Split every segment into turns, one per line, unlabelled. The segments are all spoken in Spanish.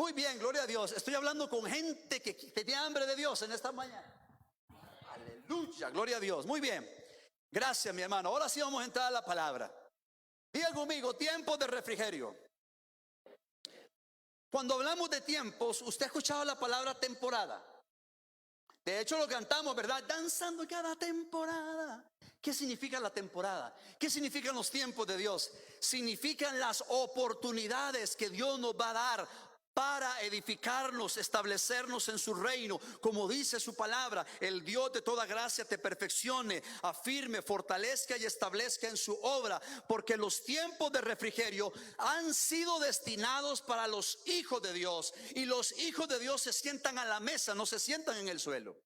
Muy bien, gloria a Dios. Estoy hablando con gente que tiene hambre de Dios en esta mañana. Aleluya, gloria a Dios. Muy bien. Gracias, mi hermano. Ahora sí vamos a entrar a la palabra. Diga conmigo, tiempos de refrigerio. Cuando hablamos de tiempos, usted ha escuchado la palabra temporada. De hecho lo cantamos, ¿verdad? Danzando cada temporada. ¿Qué significa la temporada? ¿Qué significan los tiempos de Dios? Significan las oportunidades que Dios nos va a dar para edificarnos, establecernos en su reino. Como dice su palabra, el Dios de toda gracia te perfeccione, afirme, fortalezca y establezca en su obra. Porque los tiempos de refrigerio han sido destinados para los hijos de Dios. Y los hijos de Dios se sientan a la mesa, no se sientan en el suelo.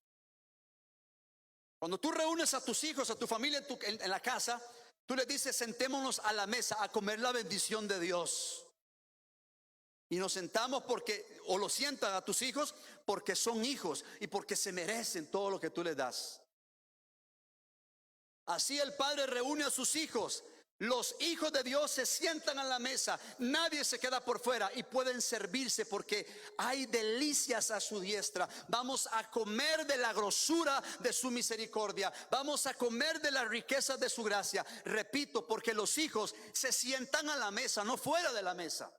Cuando tú reúnes a tus hijos, a tu familia en la casa, tú les dices: sentémonos a la mesa a comer la bendición de Dios. Y nos sentamos porque, o lo sientan a tus hijos porque son hijos y porque se merecen todo lo que tú les das. Así el Padre reúne a sus hijos. Los hijos de Dios se sientan a la mesa, nadie se queda por fuera y pueden servirse porque hay delicias a su diestra. Vamos a comer de la grosura de su misericordia, vamos a comer de las riquezas de su gracia. Repito, porque los hijos se sientan a la mesa, no fuera de la mesa.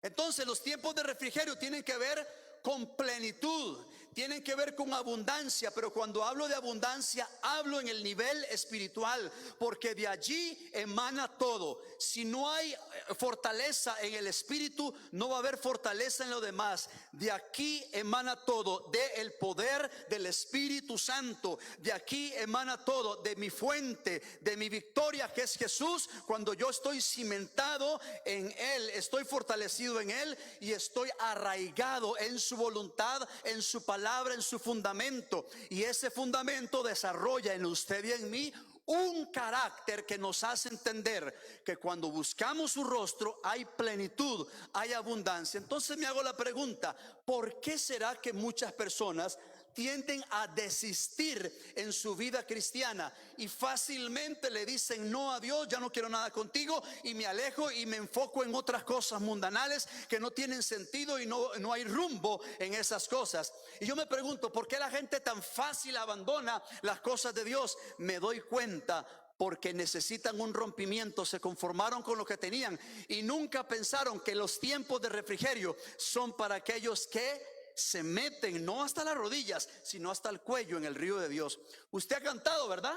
Entonces los tiempos de refrigerio tienen que ver con plenitud, tienen que ver con abundancia. Pero cuando hablo de abundancia, hablo en el nivel espiritual, porque de allí emana todo. Si no hay fortaleza en el espíritu, no va a haber fortaleza en lo demás. De aquí emana todo, del poder del Espíritu Santo. De aquí emana todo, de mi fuente, de mi victoria, que es Jesús. Cuando yo estoy cimentado en Él, estoy fortalecido en Él y estoy arraigado en su voluntad, en su palabra, en su fundamento. Y ese fundamento desarrolla en usted y en mí un carácter que nos hace entender que cuando buscamos su rostro hay plenitud, hay abundancia. Entonces me hago la pregunta: ¿por qué será que muchas personas tienden a desistir en su vida cristiana y fácilmente le dicen no a Dios? Ya no quiero nada contigo y me alejo y me enfoco en otras cosas mundanales que no tienen sentido y no hay rumbo en esas cosas. Y yo me pregunto, ¿por qué la gente tan fácil abandona las cosas de Dios? Me doy cuenta: porque necesitan un rompimiento, se conformaron con lo que tenían y nunca pensaron que los tiempos de refrigerio son para aquellos que se meten no hasta las rodillas, sino hasta el cuello en el río de Dios. Usted ha cantado, ¿verdad?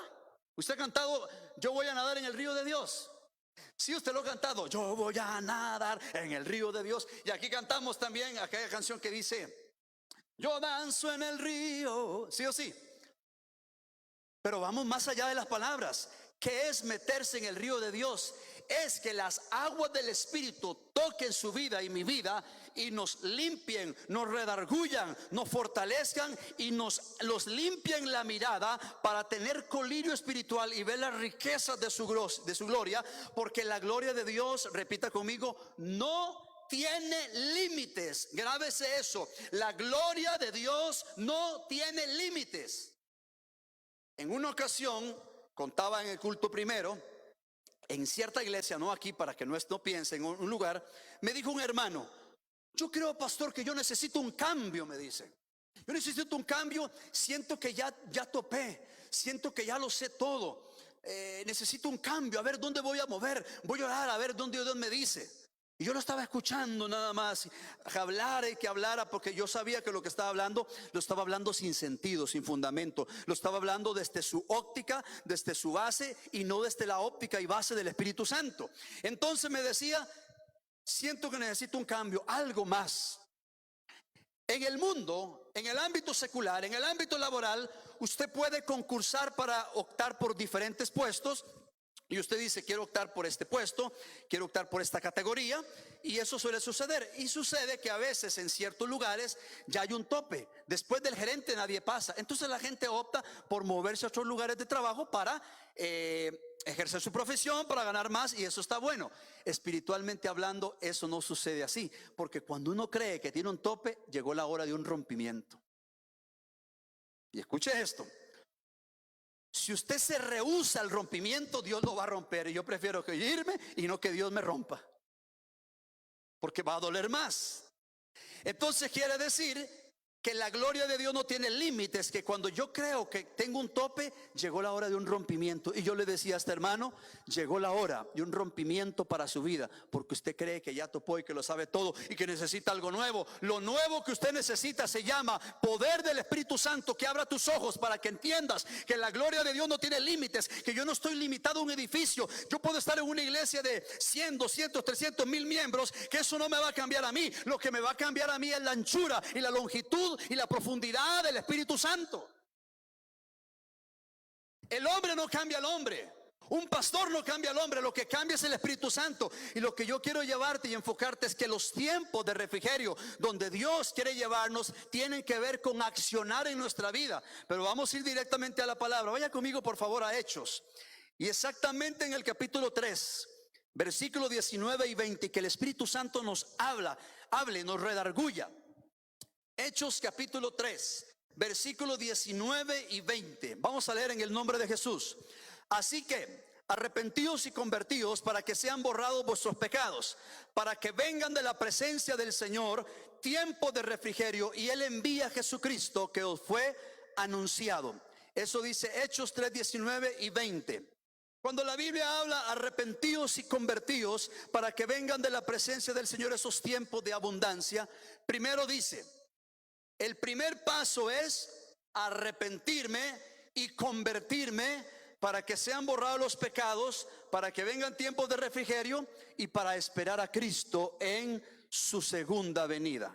Usted ha cantado: yo voy a nadar en el río de Dios. Sí, usted lo ha cantado: yo voy a nadar en el río de Dios. Y aquí cantamos también aquella canción que dice: yo danzo en el río. Sí o sí. Pero vamos más allá de las palabras. ¿Qué es meterse en el río de Dios? Es que las aguas del Espíritu toquen su vida y mi vida y nos limpien, nos redargullan, nos fortalezcan y los limpien la mirada para tener colirio espiritual y ver las riquezas de su gloria. Porque la gloria de Dios, repita conmigo, no tiene límites. Grábese eso: la gloria de Dios no tiene límites. En una ocasión, contaba en el culto primero, en cierta iglesia, no aquí para que no piense, en un lugar, me dijo un hermano: yo creo, pastor, que yo necesito un cambio. Me dice: yo necesito un cambio, siento que ya topé, siento que ya lo sé todo, necesito un cambio, a ver dónde voy a mover, voy a orar a ver dónde Dios me dice. Y yo lo estaba escuchando nada más, que hablara, porque yo sabía que lo que estaba hablando, lo estaba hablando sin sentido, sin fundamento. Lo estaba hablando desde su óptica, desde su base, y no desde la óptica y base del Espíritu Santo. Entonces me decía: siento que necesito un cambio, algo más. En el mundo, en el ámbito secular, en el ámbito laboral, usted puede concursar para optar por diferentes puestos. Y usted dice: quiero optar por este puesto, quiero optar por esta categoría. Y eso suele suceder. Y sucede que a veces en ciertos lugares ya hay un tope. Después del gerente nadie pasa. Entonces la gente opta por moverse a otros lugares de trabajo para ejercer su profesión, para ganar más. Y eso está bueno. Espiritualmente hablando, eso no sucede así. Porque cuando uno cree que tiene un tope, llegó la hora de un rompimiento. Y escuche esto: si usted se rehúsa al rompimiento, Dios lo va a romper. Y yo prefiero que irme y no que Dios me rompa, porque va a doler más. Entonces quiere decir que la gloria de Dios no tiene límites, que cuando yo creo que tengo un tope, llegó la hora de un rompimiento. Y yo le decía a este hermano, llegó la hora de un rompimiento para su vida, porque usted cree que ya topó y que lo sabe todo y que necesita algo nuevo. Lo nuevo que usted necesita se llama poder del Espíritu Santo, que abra tus ojos para que entiendas que la gloria de Dios no tiene límites, que yo no estoy limitado a un edificio. Yo puedo estar en una iglesia de 100, 200, 300, 1000 miembros, que eso no me va a cambiar a mí. Lo que me va a cambiar a mí es la anchura y la longitud y la profundidad del Espíritu Santo. El hombre no cambia al hombre, un pastor no cambia al hombre, lo que cambia es el Espíritu Santo. Y lo que yo quiero llevarte y enfocarte es que los tiempos de refrigerio donde Dios quiere llevarnos tienen que ver con accionar en nuestra vida. Pero vamos a ir directamente a la palabra. Vaya conmigo por favor a Hechos, y exactamente en el capítulo 3, versículo 19 y 20, que el Espíritu Santo nos hable, nos redarguya. Hechos capítulo 3, versículos 19 y 20. Vamos a leer en el nombre de Jesús. Así que arrepentíos y convertíos para que sean borrados vuestros pecados, para que vengan de la presencia del Señor tiempo de refrigerio, y Él envía a Jesucristo que os fue anunciado. Eso dice Hechos 3, 19 y 20. Cuando la Biblia habla arrepentíos y convertíos para que vengan de la presencia del Señor esos tiempos de abundancia, primero dice, el primer paso es arrepentirme y convertirme para que sean borrados los pecados, para que vengan tiempos de refrigerio y para esperar a Cristo en su segunda venida.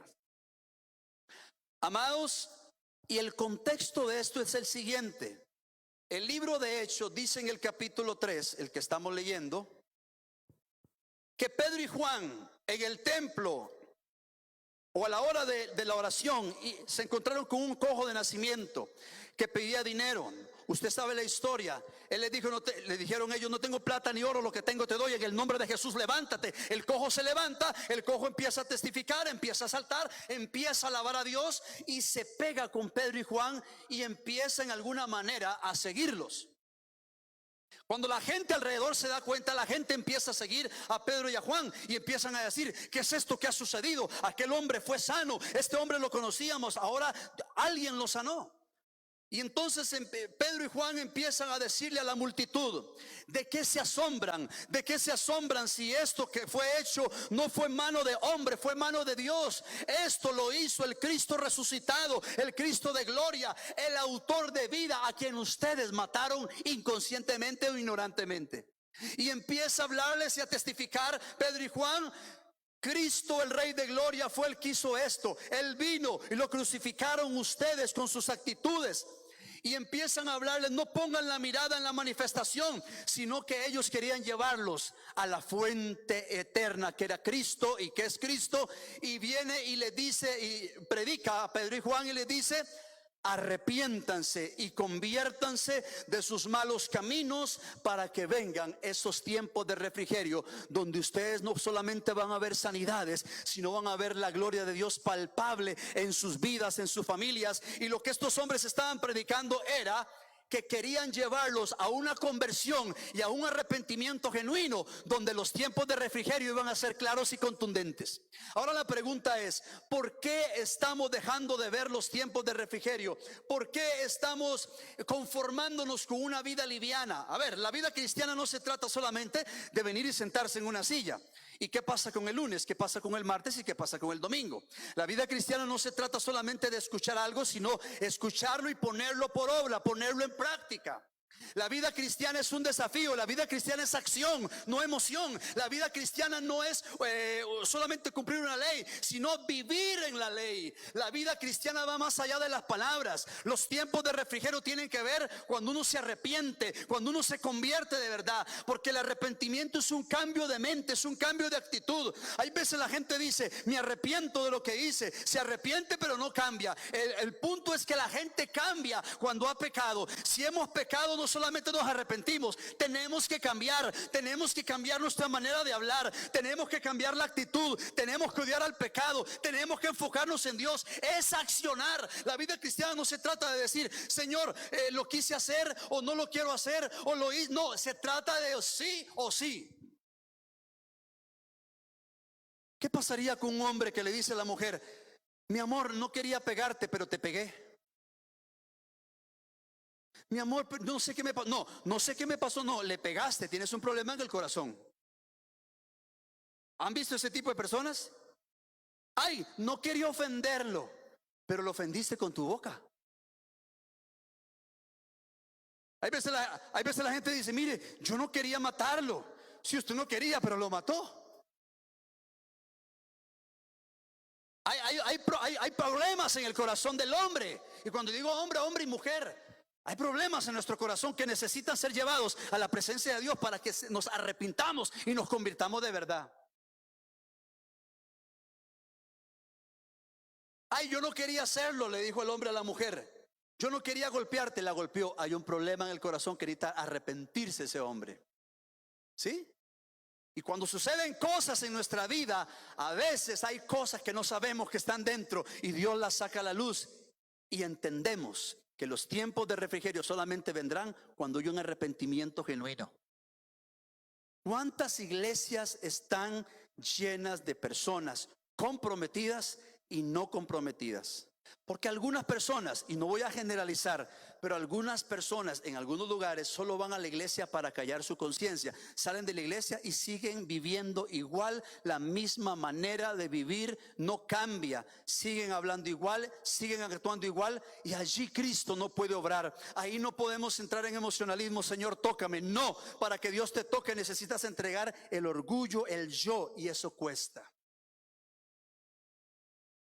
Amados, y el contexto de esto es el siguiente. El libro de Hechos dice en el capítulo 3, el que estamos leyendo, que Pedro y Juan en el templo o a la hora de la oración y se encontraron con un cojo de nacimiento que pedía dinero. Usted sabe la historia. Él les dijo, le dijeron ellos, no tengo plata ni oro, lo que tengo te doy, en el nombre de Jesús levántate. El cojo se levanta, el cojo empieza a testificar, empieza a saltar, empieza a alabar a Dios y se pega con Pedro y Juan y empieza en alguna manera a seguirlos. Cuando la gente alrededor se da cuenta, la gente empieza a seguir a Pedro y a Juan y empiezan a decir, ¿qué es esto que ha sucedido? Aquel hombre fue sano, este hombre lo conocíamos, ahora alguien lo sanó. Y entonces Pedro y Juan empiezan a decirle a la multitud, ¿de qué se asombran? ¿De qué se asombran si esto que fue hecho no fue mano de hombre, fue mano de Dios? Esto lo hizo el Cristo resucitado, el Cristo de gloria, el autor de vida, a quien ustedes mataron inconscientemente o ignorantemente. Y empieza a hablarles y a testificar Pedro y Juan. Cristo, el Rey de gloria, fue el que hizo esto. Él vino y lo crucificaron ustedes con sus actitudes. Y empiezan a hablarles, no pongan la mirada en la manifestación, sino que ellos querían llevarlos a la fuente eterna, que era Cristo y que es Cristo. Y viene y le dice, y predica a Pedro y Juan y le dice, arrepiéntanse y conviértanse de sus malos caminos para que vengan esos tiempos de refrigerio donde ustedes no solamente van a ver sanidades, sino van a ver la gloria de Dios palpable en sus vidas, en sus familias. Y lo que estos hombres estaban predicando era que querían llevarlos a una conversión y a un arrepentimiento genuino, donde los tiempos de refrigerio iban a ser claros y contundentes. Ahora la pregunta es, ¿por qué estamos dejando de ver los tiempos de refrigerio? ¿Por qué estamos conformándonos con una vida liviana? A ver, la vida cristiana no se trata solamente de venir y sentarse en una silla. ¿Y qué pasa con el lunes? ¿Qué pasa con el martes? ¿Y qué pasa con el domingo? La vida cristiana no se trata solamente de escuchar algo, sino escucharlo y ponerlo por obra, ponerlo en práctica. La vida cristiana es un desafío, la vida cristiana es acción, no emoción. La vida cristiana no es solamente cumplir una ley, sino vivir en la ley. La vida cristiana va más allá de las palabras. Los tiempos de refrigerio tienen que ver cuando uno se arrepiente, cuando uno se convierte de verdad, porque el arrepentimiento es un cambio de mente, es un cambio de actitud. Hay veces la gente dice, me arrepiento de lo que hice, se arrepiente pero no cambia. El punto es que la gente cambia cuando ha pecado. Si hemos pecado, no solamente nos arrepentimos, tenemos que cambiar nuestra manera de hablar, tenemos que cambiar la actitud, tenemos que odiar al pecado, tenemos que enfocarnos en Dios, es accionar. La vida cristiana no se trata de decir, Señor, lo quise hacer o no lo quiero hacer o lo hice, no, se trata de sí o sí. ¿Qué pasaría con un hombre que le dice a la mujer: mi amor, no quería pegarte, pero te pegué? Mi amor, no sé qué me pasó. No, no sé qué me pasó. No, le pegaste, tienes un problema en el corazón. ¿Han visto ese tipo de personas? Ay, no quería ofenderlo, pero lo ofendiste con tu boca. Hay veces la gente dice: mire, yo no quería matarlo. Si usted no quería, pero lo mató. Hay problemas en el corazón del hombre. Y cuando digo hombre, hombre y mujer, hay problemas en nuestro corazón que necesitan ser llevados a la presencia de Dios para que nos arrepintamos y nos convirtamos de verdad. Ay, yo no quería hacerlo, le dijo el hombre a la mujer. Yo no quería golpearte, la golpeó. Hay un problema en el corazón que necesita arrepentirse ese hombre. ¿Sí? Y cuando suceden cosas en nuestra vida, a veces hay cosas que no sabemos que están dentro y Dios las saca a la luz y entendemos que los tiempos de refrigerio solamente vendrán cuando hay un arrepentimiento genuino. ¿Cuántas iglesias están llenas de personas comprometidas y no comprometidas? Porque algunas personas, y no voy a generalizar, pero algunas personas en algunos lugares solo van a la iglesia para callar su conciencia. Salen de la iglesia y siguen viviendo igual, la misma manera de vivir no cambia. Siguen hablando igual, siguen actuando igual, y allí Cristo no puede obrar. Ahí no podemos entrar en emocionalismo: Señor, tócame. No, para que Dios te toque necesitas entregar el orgullo, el yo, y eso cuesta.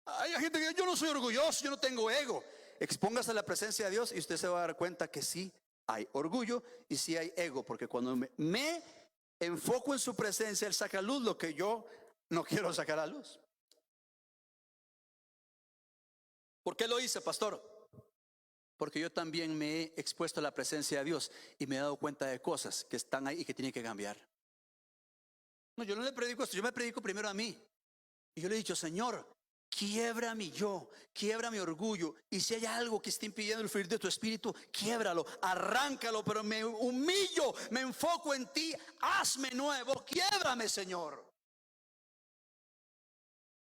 Hay gente que dice: yo no soy orgulloso, yo no tengo ego. Expóngase a la presencia de Dios y usted se va a dar cuenta que sí hay orgullo y sí hay ego. Porque cuando me enfoco en su presencia, Él saca a luz lo que yo no quiero sacar a luz. ¿Por qué lo hice, pastor? Porque yo también me he expuesto a la presencia de Dios y me he dado cuenta de cosas que están ahí y que tienen que cambiar. No, yo no le predico esto, yo me predico primero a mí. Y yo le he dicho: Señor, quiebra mi yo, quiebra mi orgullo. Y si hay algo que esté impidiendo el fluir de tu espíritu, quiébralo, arráncalo. Pero me humillo, me enfoco en ti. Hazme nuevo, quiébrame, Señor.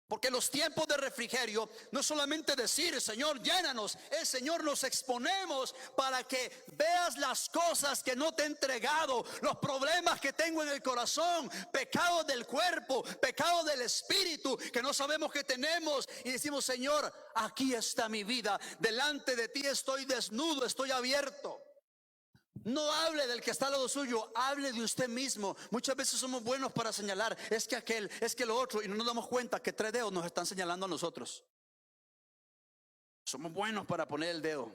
Porque los tiempos de refrigerio no es solamente decir: Señor, llénanos. Es: Señor, nos exponemos para que veas las cosas que no te he entregado, los problemas que tengo en el corazón, pecados del cuerpo, pecados del espíritu que no sabemos que tenemos. Y decimos: Señor, aquí está mi vida, delante de ti estoy desnudo, estoy abierto. No hable del que está al lado suyo, hable de usted mismo. Muchas veces somos buenos para señalar: es que aquel, es que lo otro, y no nos damos cuenta que 3 dedos nos están señalando a nosotros. Somos buenos para poner el dedo,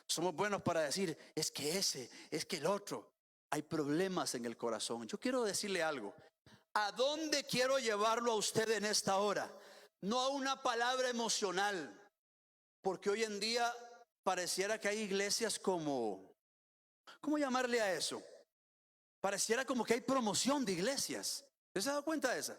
somos buenos para decir: es que ese, es que el otro. Hay problemas en el corazón. Yo quiero decirle algo: ¿a dónde quiero llevarlo a usted en esta hora? No a una palabra emocional, porque hoy en día pareciera que hay iglesias como, ¿cómo llamarle a eso? Pareciera como que hay promoción de iglesias. ¿Usted se ha dado cuenta de eso?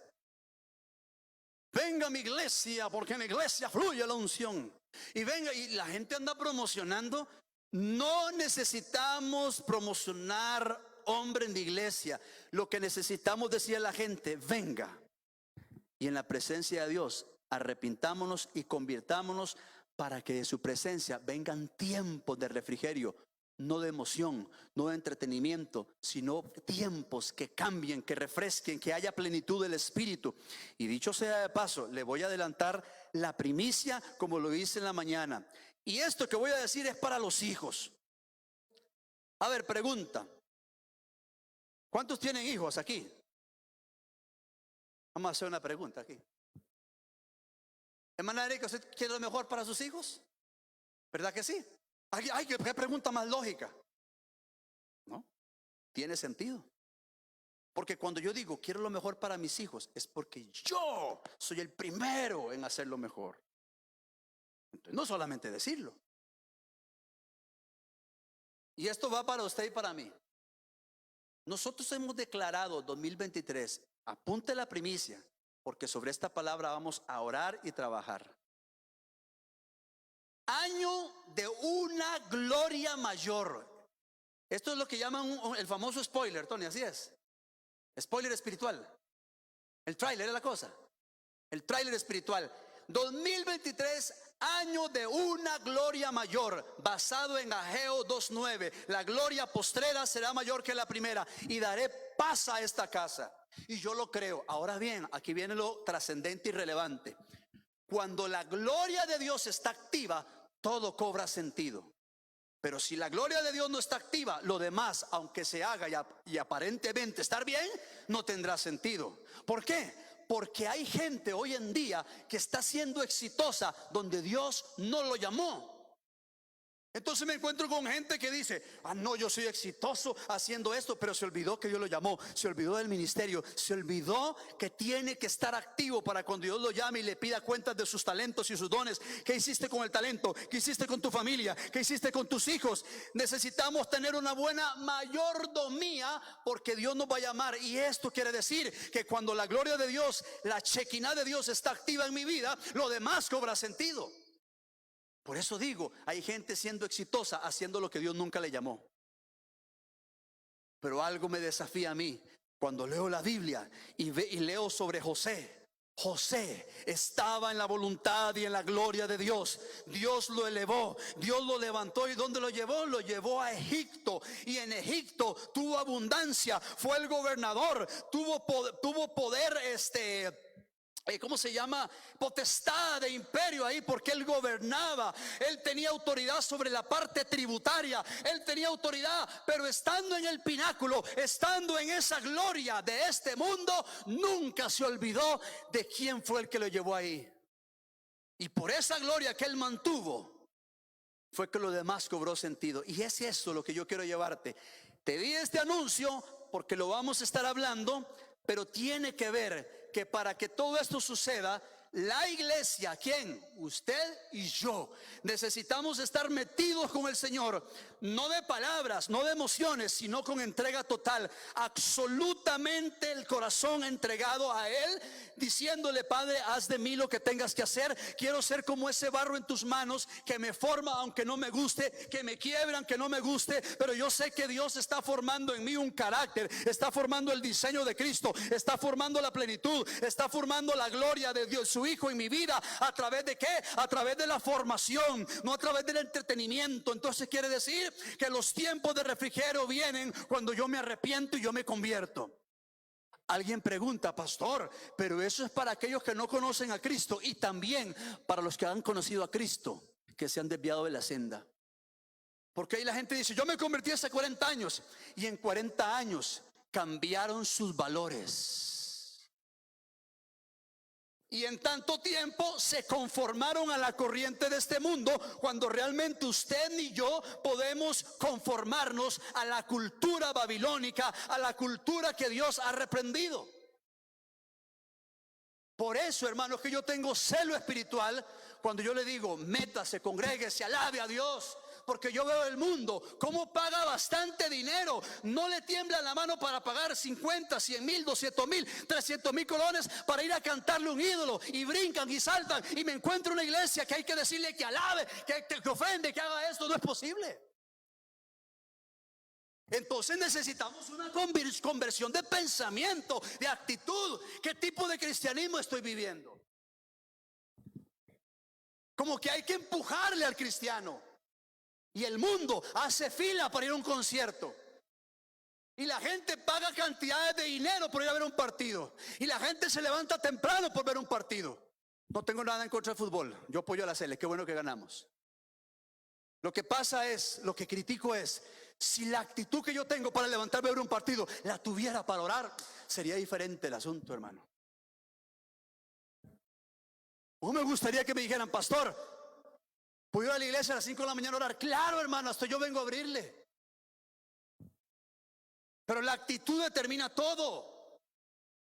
Venga a mi iglesia, porque en la iglesia fluye la unción. Y venga, y la gente anda promocionando. No necesitamos promocionar hombre en la iglesia. Lo que necesitamos decir a la gente: venga, y en la presencia de Dios arrepintámonos y convirtámonos, para que de su presencia vengan tiempos de refrigerio. No de emoción, no de entretenimiento, sino tiempos que cambien, que refresquen, que haya plenitud del espíritu. Y dicho sea de paso, le voy a adelantar la primicia, como lo hice en la mañana. Y esto que voy a decir es para los hijos. A ver, pregunta: ¿cuántos tienen hijos aquí? Vamos a hacer una pregunta aquí. Hermana Erika, ¿usted quiere lo mejor para sus hijos? ¿Verdad que sí? Ay, qué pregunta más lógica. ¿No? Tiene sentido. Porque cuando yo digo quiero lo mejor para mis hijos, es porque yo soy el primero en hacer lo mejor. Entonces, no solamente decirlo. Y esto va para usted y para mí. Nosotros hemos declarado 2023, apunte la primicia, porque sobre esta palabra vamos a orar y trabajar. Año de una gloria mayor. Esto es lo que llaman el famoso spoiler, Tony, así es. Spoiler espiritual. El tráiler es la cosa. el tráiler espiritual. 2023, año de una gloria mayor, basado en Ageo 2:9. La gloria postrera será mayor que la primera, y daré paz a esta casa. Y yo lo creo. Ahora bien, aquí viene lo trascendente y relevante. Cuando la gloria de Dios está activa, todo cobra sentido. Pero si la gloria de Dios no está activa, lo demás, aunque se haga y aparentemente estar bien, no tendrá sentido. ¿Por qué? Porque hay gente hoy en día que está siendo exitosa donde Dios no lo llamó. Entonces me encuentro con gente que dice: ah, no, yo soy exitoso haciendo esto, pero se olvidó que Dios lo llamó, se olvidó del ministerio, se olvidó que tiene que estar activo para cuando Dios lo llame y le pida cuentas de sus talentos y sus dones. ¿Qué hiciste con el talento? ¿Qué hiciste con tu familia? ¿Qué hiciste con tus hijos? Necesitamos tener una buena mayordomía, porque Dios nos va a llamar. Y esto quiere decir que cuando la gloria de Dios, la chequina de Dios está activa en mi vida, lo demás cobra sentido. Por eso digo, hay gente siendo exitosa haciendo lo que Dios nunca le llamó. Pero algo me desafía a mí cuando leo la Biblia y leo sobre José. José estaba en la voluntad y en la gloria de Dios. Dios lo elevó, Dios lo levantó. ¿Y dónde lo llevó? Lo llevó a Egipto. Y en Egipto tuvo abundancia, fue el gobernador, tuvo poder, ¿cómo se llama? Potestad de imperio ahí, porque él gobernaba. Él tenía autoridad sobre la parte tributaria. Él tenía autoridad, pero estando en el pináculo, estando en esa gloria de este mundo, nunca se olvidó de quién fue el que lo llevó ahí. Y por esa gloria que él mantuvo, fue que lo demás cobró sentido. Y es eso lo que yo quiero llevarte. Te di este anuncio porque lo vamos a estar hablando, pero tiene que ver que para que todo esto suceda, la iglesia, ¿quién? Usted y yo, necesitamos estar metidos con el Señor, no de palabras, no de emociones, sino con entrega total, absolutamente el corazón entregado a Él, diciéndole: Padre, haz de mí lo que tengas que hacer. Quiero ser como ese barro en tus manos que me forma aunque no me guste, que me quiebra aunque no me guste, pero yo sé que Dios está formando en mí un carácter, está formando el diseño de Cristo, está formando la plenitud, está formando la gloria de Dios, su Hijo, en mi vida. ¿A través de qué? A través de la formación, no a través del entretenimiento. Entonces quiere decir que los tiempos de refrigerio vienen cuando yo me arrepiento y yo me convierto. Alguien pregunta: pastor, pero eso es para aquellos que no conocen a Cristo, y también para los que han conocido a Cristo, que se han desviado de la senda. Porque ahí la gente dice: yo me convertí hace 40 años, y en 40 años cambiaron sus valores. Y en tanto tiempo se conformaron a la corriente de este mundo, cuando realmente usted ni yo podemos conformarnos a la cultura babilónica, a la cultura que Dios ha reprendido. Por eso, hermanos, que yo tengo celo espiritual cuando yo le digo: métase, congréguese, alabe a Dios. Porque yo veo el mundo cómo paga bastante dinero, no le tiembla la mano para pagar 50, 100 mil, 200 mil, 300 mil colones para ir a cantarle un ídolo, y brincan y saltan. Y me encuentro una iglesia que hay que decirle que alabe, que ofende, que haga esto. No es posible. Entonces necesitamos una conversión de pensamiento, de actitud. ¿Qué tipo de cristianismo estoy viviendo? Como que hay que empujarle al cristiano. Y el mundo hace fila para ir a un concierto, y la gente paga cantidades de dinero por ir a ver un partido, y la gente se levanta temprano por ver un partido. No tengo nada en contra del fútbol, yo apoyo a la Sele, qué bueno que ganamos. Lo que pasa es, lo que critico es, si la actitud que yo tengo para levantarme a ver un partido la tuviera para orar, sería diferente el asunto, hermano. O me gustaría que me dijeran: pastor, ¿puedo ir a la iglesia a las 5 de la mañana a orar? Claro, hermano, hasta yo vengo a abrirle. Pero la actitud determina todo.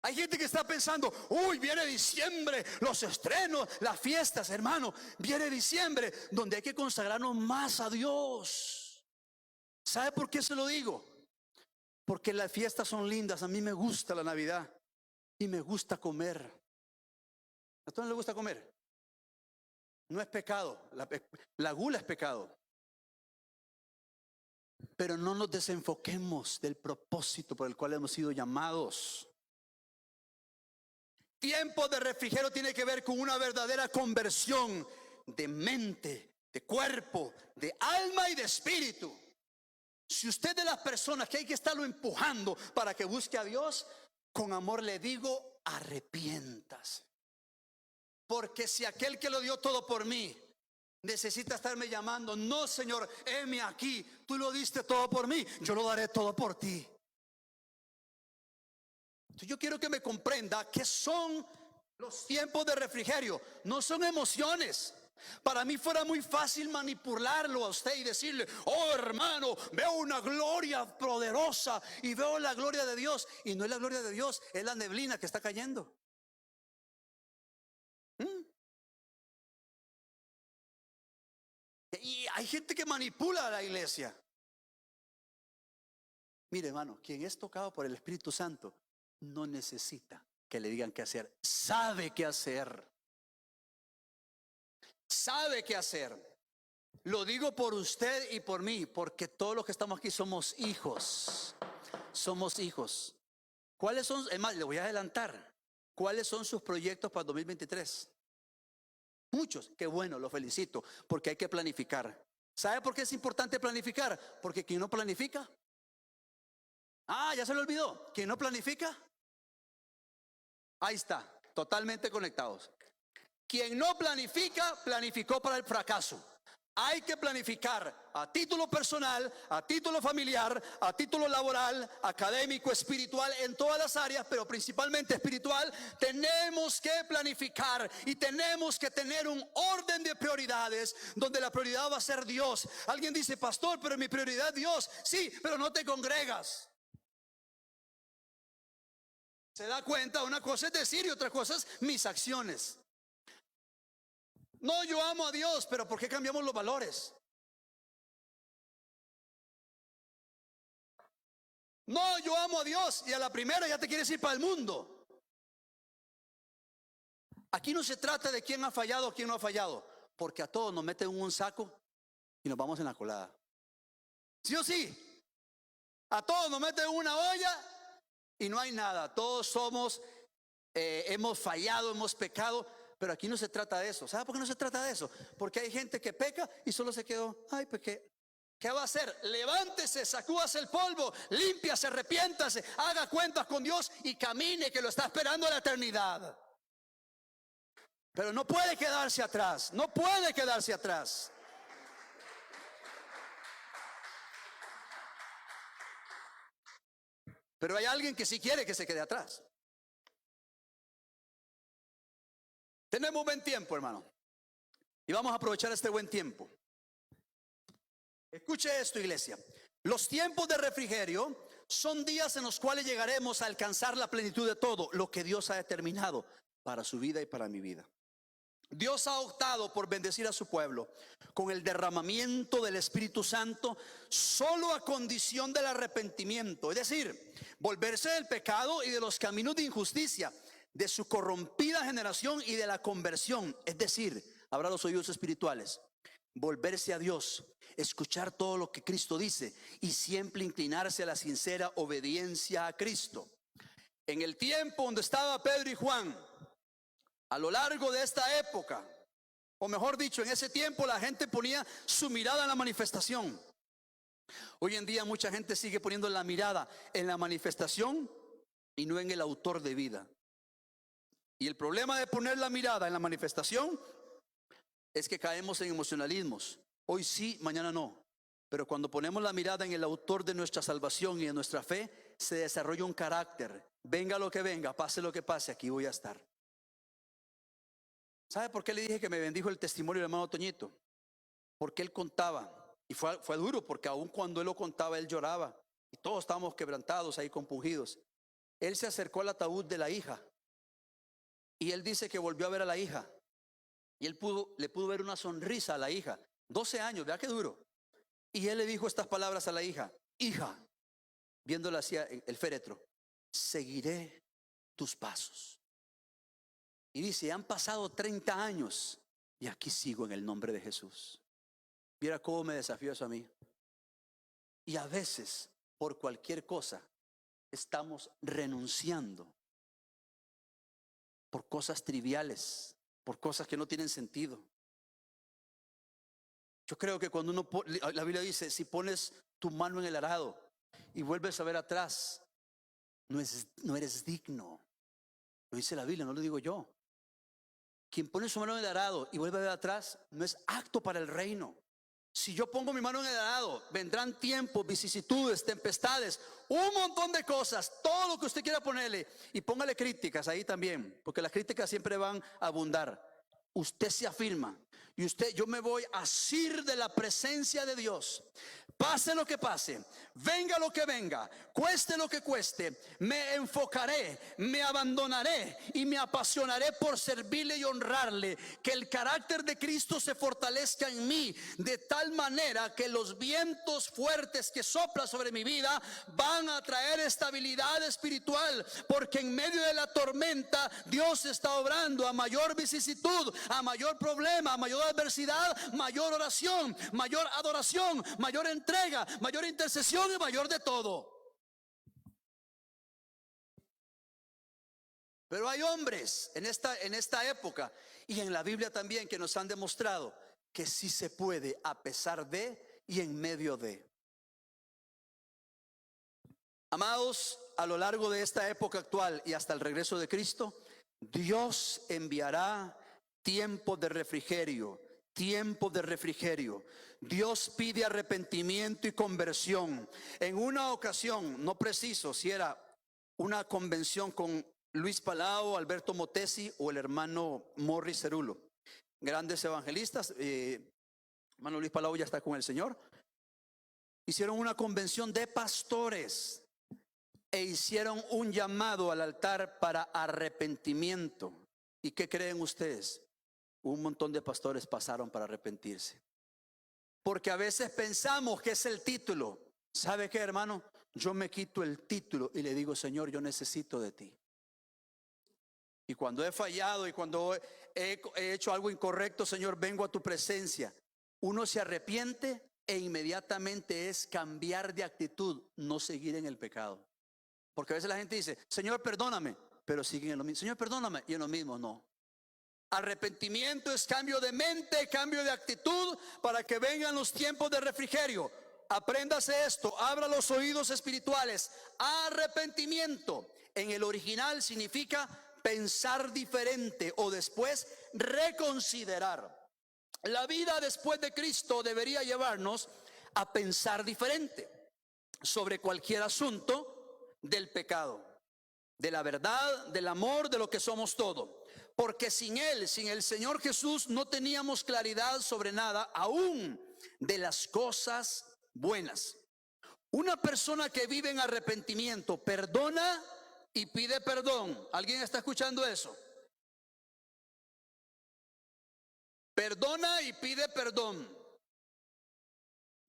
Hay gente que está pensando: uy, viene diciembre, los estrenos, las fiestas. Hermano, viene diciembre, donde hay que consagrarnos más a Dios. ¿Sabe por qué se lo digo? Porque las fiestas son lindas. A mí me gusta la Navidad y me gusta comer. ¿A usted no le gusta comer? No es pecado, la gula es pecado. Pero no nos desenfoquemos del propósito por el cual hemos sido llamados. Tiempo de refrigerio tiene que ver con una verdadera conversión de mente, de cuerpo, de alma y de espíritu. Si usted es de las personas que hay que estarlo empujando para que busque a Dios, con amor le digo, arrepiéntase. Porque si aquel que lo dio todo por mí necesita estarme llamando, no, Señor, heme aquí, tú lo diste todo por mí, yo lo daré todo por ti. Entonces yo quiero que me comprenda que son los tiempos de refrigerio, no son emociones. Para mí fuera muy fácil manipularlo a usted y decirle, oh hermano, veo una gloria poderosa y veo la gloria de Dios. Y no es la gloria de Dios, es la neblina que está cayendo. Y hay gente que manipula a la iglesia. Mire, hermano, quien es tocado por el Espíritu Santo no necesita que le digan qué hacer. Sabe qué hacer. Sabe qué hacer. Lo digo por usted y por mí, porque todos los que estamos aquí somos hijos. Somos hijos. ¿Cuáles son? Es más, le voy a adelantar. ¿Cuáles son sus proyectos para 2023? Muchos. Qué bueno, lo felicito, porque hay que planificar. ¿Sabe por qué es importante planificar? Porque quien no planifica, ya se lo olvidó. Quien no planifica, ahí está, totalmente conectados. Quien no planifica, planificó para el fracaso. Hay que planificar a título personal, a título familiar, a título laboral, académico, espiritual, en todas las áreas, pero principalmente espiritual. Tenemos que planificar y tenemos que tener un orden de prioridades donde la prioridad va a ser Dios. Alguien dice, pastor, pero mi prioridad es Dios. Sí, pero no te congregas. Se da cuenta, una cosa es decir y otra cosa es mis acciones. No, yo amo a Dios, pero ¿por qué cambiamos los valores? No, yo amo a Dios y a la primera ya te quieres ir para el mundo. Aquí no se trata de quién ha fallado o quién no ha fallado, porque a todos nos meten en un saco y nos vamos en la colada. ¿Sí o sí? A todos nos meten en una olla y no hay nada. Todos somos, hemos fallado, hemos pecado. Pero aquí no se trata de eso. ¿Sabe por qué no se trata de eso? Porque hay gente que peca y solo se quedó, ay, pequé. ¿Qué va a hacer? Levántese, sacúdase el polvo, límpiase, arrepiéntase, haga cuentas con Dios y camine, que lo está esperando la eternidad. Pero no puede quedarse atrás, no puede quedarse atrás. Pero hay alguien que sí quiere que se quede atrás. Tenemos buen tiempo, hermano, y vamos a aprovechar este buen tiempo. Escuche esto, iglesia. Los tiempos de refrigerio son días en los cuales llegaremos a alcanzar la plenitud de todo lo que Dios ha determinado para su vida y para mi vida. Dios ha optado por bendecir a su pueblo con el derramamiento del Espíritu Santo solo a condición del arrepentimiento, es decir, volverse del pecado y de los caminos de injusticia de su corrompida generación y de la conversión, es decir, abra los oídos espirituales, volverse a Dios, escuchar todo lo que Cristo dice y siempre inclinarse a la sincera obediencia a Cristo. En el tiempo donde estaba Pedro y Juan, a lo largo de esta época, o mejor dicho, en ese tiempo la gente ponía su mirada en la manifestación. Hoy en día mucha gente sigue poniendo la mirada en la manifestación y no en el autor de vida. Y el problema de poner la mirada en la manifestación es que caemos en emocionalismos. Hoy sí, mañana no. Pero cuando ponemos la mirada en el autor de nuestra salvación y en nuestra fe, se desarrolla un carácter. Venga lo que venga, pase lo que pase, aquí voy a estar. ¿Sabe por qué le dije que me bendijo el testimonio del hermano Toñito? Porque él contaba, y fue duro, porque aun cuando él lo contaba, él lloraba. Y todos estábamos quebrantados ahí, compungidos. Él se acercó al ataúd de la hija. Y él dice que volvió a ver a la hija. Y él le pudo ver una sonrisa a la hija. 12 años, vea qué duro. Y él le dijo estas palabras a la hija: hija, viéndola hacia el féretro, seguiré tus pasos. Y dice, han pasado 30 años y aquí sigo en el nombre de Jesús. Viera cómo me desafió eso a mí. Y a veces, por cualquier cosa, estamos renunciando por cosas triviales, por cosas que no tienen sentido. Yo creo que cuando la Biblia dice, si pones tu mano en el arado y vuelves a ver atrás, no eres digno. Lo dice la Biblia, no lo digo yo. Quien pone su mano en el arado y vuelve a ver atrás, no es apto para el reino. Si yo pongo mi mano en el arado, vendrán tiempos, vicisitudes, tempestades, un montón de cosas, todo lo que usted quiera ponerle. Y póngale críticas ahí también, porque las críticas siempre van a abundar. Usted se afirma y yo me voy a asir de la presencia de Dios. Pase lo que pase, venga lo que venga, cueste lo que cueste, me enfocaré, me abandonaré y me apasionaré por servirle y honrarle. Que el carácter de Cristo se fortalezca en mí de tal manera que los vientos fuertes que soplan sobre mi vida van a traer estabilidad espiritual, porque en medio de la tormenta Dios está obrando. A mayor vicisitud, a mayor problema, a mayor adversidad, mayor oración, mayor adoración, mayor entrega, mayor intercesión y mayor de todo. Pero hay hombres en esta época y en la Biblia también que nos han demostrado que sí se puede a pesar de y en medio de. Amados, a lo largo de esta época actual y hasta el regreso de Cristo, Dios enviará tiempo de refrigerio. Tiempo de refrigerio. Dios pide arrepentimiento y conversión. En una ocasión, no preciso si era una convención con Luis Palau, Alberto Motesi o el hermano Morris Cerulo, grandes evangelistas. Hermano Luis Palau ya está con el Señor. Hicieron una convención de pastores e hicieron un llamado al altar para arrepentimiento. ¿Y qué creen ustedes? Un montón de pastores pasaron para arrepentirse. Porque a veces pensamos que es el título. ¿Sabe qué, hermano? Yo me quito el título y le digo, Señor, yo necesito de ti. Y cuando he fallado y cuando he hecho algo incorrecto, Señor, vengo a tu presencia. Uno se arrepiente e inmediatamente es cambiar de actitud, no seguir en el pecado. Porque a veces la gente dice, Señor, perdóname, pero siguen en lo mismo. Señor, perdóname, y en lo mismo no. Arrepentimiento es cambio de mente, cambio de actitud para que vengan los tiempos de refrigerio. Apréndase esto, abra los oídos espirituales. Arrepentimiento en el original significa pensar diferente o después reconsiderar. La vida después de Cristo debería llevarnos a pensar diferente sobre cualquier asunto del pecado, de la verdad, del amor, de lo que somos todo. Porque sin Él, sin el Señor Jesús, no teníamos claridad sobre nada, aún de las cosas buenas. Una persona que vive en arrepentimiento perdona y pide perdón. ¿Alguien está escuchando eso? Perdona y pide perdón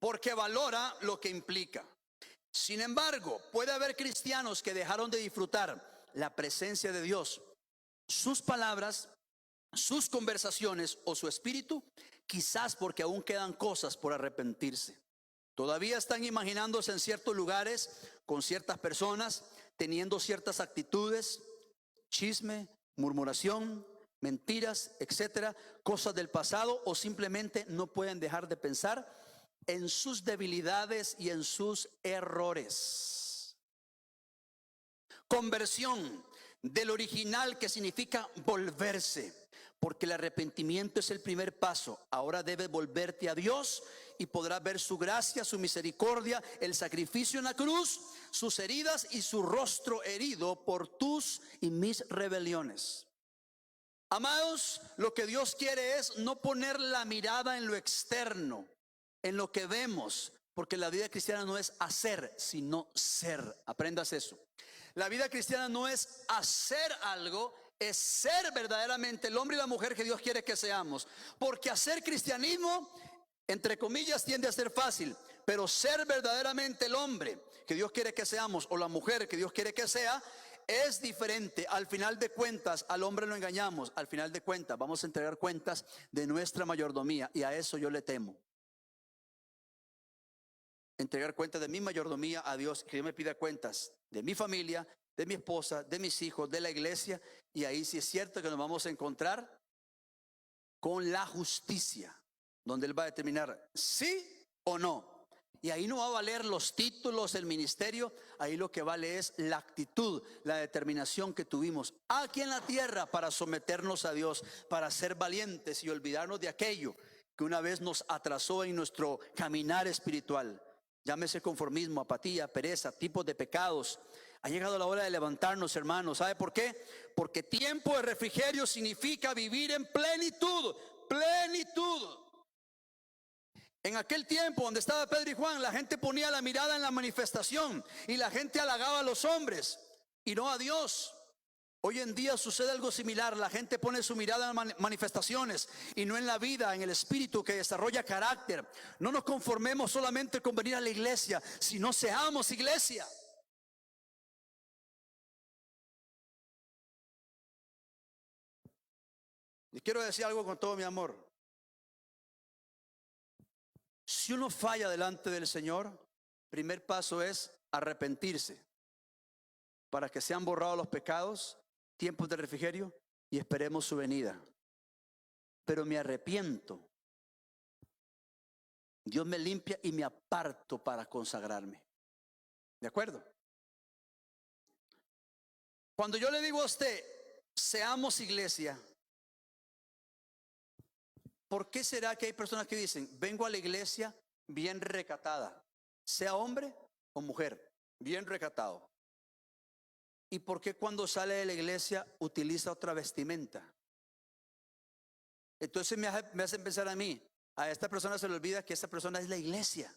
porque valora lo que implica. Sin embargo, puede haber cristianos que dejaron de disfrutar la presencia de Dios, sus palabras, sus conversaciones o su espíritu, quizás porque aún quedan cosas por arrepentirse. Todavía están imaginándose en ciertos lugares, con ciertas personas, teniendo ciertas actitudes, chisme, murmuración, mentiras, etcétera, cosas del pasado, o simplemente no pueden dejar de pensar en sus debilidades y en sus errores. Conversión del original, que significa volverse, porque el arrepentimiento es el primer paso. Ahora debes volverte a Dios y podrás ver su gracia, su misericordia, el sacrificio en la cruz, sus heridas y su rostro herido por tus y mis rebeliones. Amados, lo que Dios quiere es no poner la mirada en lo externo, en lo que vemos, porque la vida cristiana no es hacer, sino ser. Aprendas eso. La vida cristiana no es hacer algo, es ser verdaderamente el hombre y la mujer que Dios quiere que seamos. Porque hacer cristianismo, entre comillas, tiende a ser fácil, pero ser verdaderamente el hombre que Dios quiere que seamos o la mujer que Dios quiere que sea es diferente. Al final de cuentas, al hombre lo engañamos. Al final de cuentas, vamos a entregar cuentas de nuestra mayordomía, y a eso yo le temo. Entregar cuentas de mi mayordomía a Dios, que Dios me pida cuentas de mi familia, de mi esposa, de mis hijos, de la iglesia. Y ahí sí es cierto que nos vamos a encontrar con la justicia, donde Él va a determinar sí o no. Y ahí no va a valer los títulos, el ministerio. Ahí lo que vale es la actitud, la determinación que tuvimos aquí en la tierra para someternos a Dios, para ser valientes y olvidarnos de aquello que una vez nos atrasó en nuestro caminar espiritual. Llámese conformismo, apatía, pereza, tipos de pecados. Ha llegado la hora de levantarnos, hermanos. ¿Sabe por qué? Porque tiempo de refrigerio significa vivir en plenitud. Plenitud. En aquel tiempo donde estaba Pedro y Juan, la gente ponía la mirada en la manifestación y la gente halagaba a los hombres y no a Dios. Hoy en día sucede algo similar. La gente pone su mirada en manifestaciones y no en la vida, en el espíritu que desarrolla carácter. No nos conformemos solamente con venir a la iglesia, sino seamos iglesia. Y quiero decir algo con todo mi amor. Si uno falla delante del Señor, primer paso es arrepentirse para que sean borrados los pecados, tiempos de refrigerio y esperemos su venida. Pero me arrepiento, Dios me limpia y me aparto para consagrarme. ¿De acuerdo? Cuando yo le digo a usted, seamos iglesia, ¿por qué será que hay personas que dicen, vengo a la iglesia bien recatada, sea hombre o mujer, bien recatado? ¿Y por qué cuando sale de la iglesia utiliza otra vestimenta? Entonces me hace pensar a mí, a esta persona se le olvida que esta persona es la iglesia.